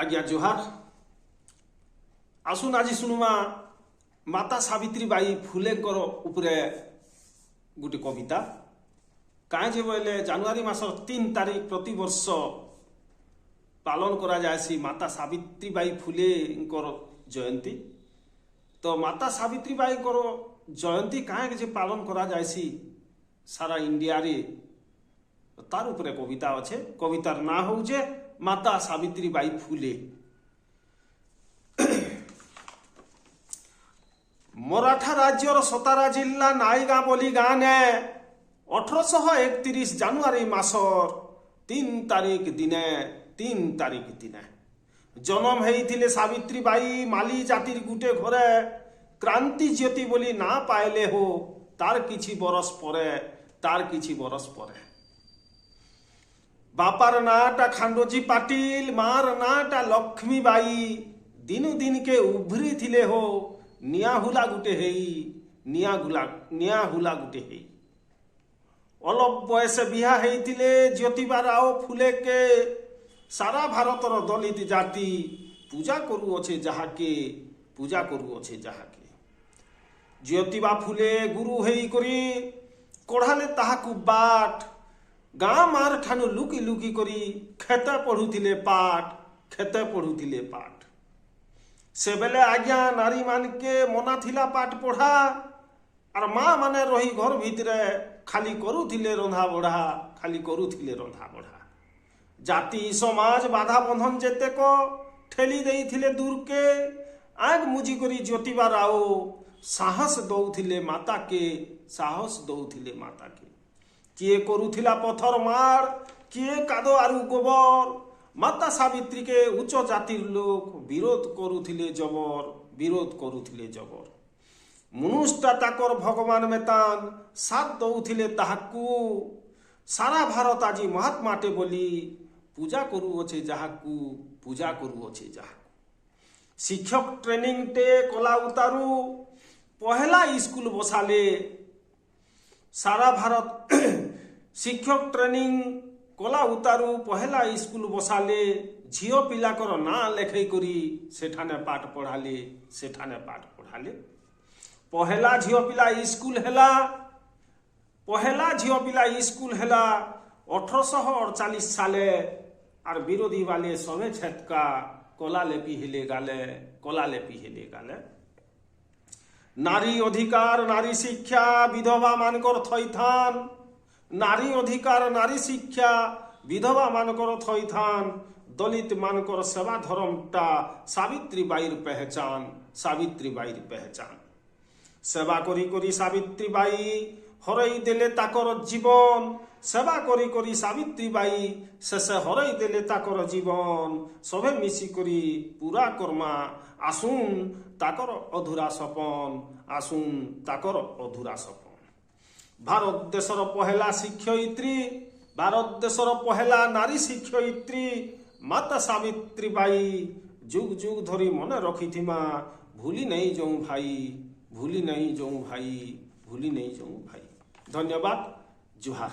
आज्ञा जोहार। आसुन आज शुणुमा माता सावित्री बाई फुले उपरे गोटे कविता। कहीं बोले जानुआरी मास 3 तारिख प्रति वर्ष पालन करा जायसी माता सावित्री बाई फुले जयंती। तो माता सावित्री बाई जयंती कहीं पालन करा जायसी सारा इंडिया रे तार उपरे कविता अच्छे। कवितार ना होचे माता सावित्री बाई फुले। मराठा राज्यर सतारा जिल्ला नाईगाँ बोली गाँ ने 1831 जानुआरी मासर 3 तारिख दिने जन्म हेइथिले सावित्री बाई माली जातिर गुटे घरे क्रांति ज्योति बोली ना पाइले हो तार किछि बरस परे बापार नाटा खांडोजी पाटिल मार नाटा लक्ष्मी बाई दिनु दिन के उभरी थिले हो निया हुला गुटे हेई अलप बयस बिहा हेइथिले ज्योतिबा राव फुले के सारा भारतर दलित जाति पूजा करू अच्छे जहाके ज्योतिबा फुले गुरु हेई करी कढ़ाले ताहाकू बाट गाँ मार ठानु लुकी लुकी करी खेते पढ़ुथिले पाठ से बेले आज्ञा नारी मान के मना थिला पाठ पढ़ा और माँ माने रही घर भितरे खाली करुथिले रंधा बढ़ा जाति समाज बाधा बंधन जेते को ठेली देइथिले दूर के आग मुजी करी ज्योतिबा राव साहस दौथिले माता के किए करुथिला पथर मार किए कादो आरु गोबर माता सावित्री के उच्च जातिर लोक विरोध करुथिले जबर मनुष्यता ताकर भगवान मेतान साथ दौथिले ताहाकू सारा भारत आज महात्माटे बोली पूजा करू अच्छे जहाकू शिक्षक ट्रेनिंग टे कला उतारू पहला स्कूल बसाले सारा भारत शिक्षक ट्रेनिंग कला उतारू पहला स्कूल बसाले झियो पिलाकर ना लेखै करी सेठाने पाठ पढ़ाले पहला झियो पिला स्कूल हेला 1848 साले और विरोधी वाले सवे छेटका कला लेपी हेले गाले नारी अधिकार नारी शिक्षा विधवा मानकर थैथान नारी अधिकार नारी शिक्षा विधवा मानकर थैथान दलित मानकर सेवा धर्मटा सावित्री बाईर पहचान सेवा करी सावित्री बाई हरई देले ताकर जीवन सेवा करी सावित्री बाई शेषे हरई देले ताकर जीवन सभे मिसी करी पूरा कर्मा आसुन ताकर अधूरा सपन भारत देशर पहला शिक्षयित्री भारत देशर पहला नारी शिक्षयित्री माता सावित्री बाई जुग जुग धरी मन रखिथिमा भूली नहीं जाऊं भाई। धन्यवाद। जुहार।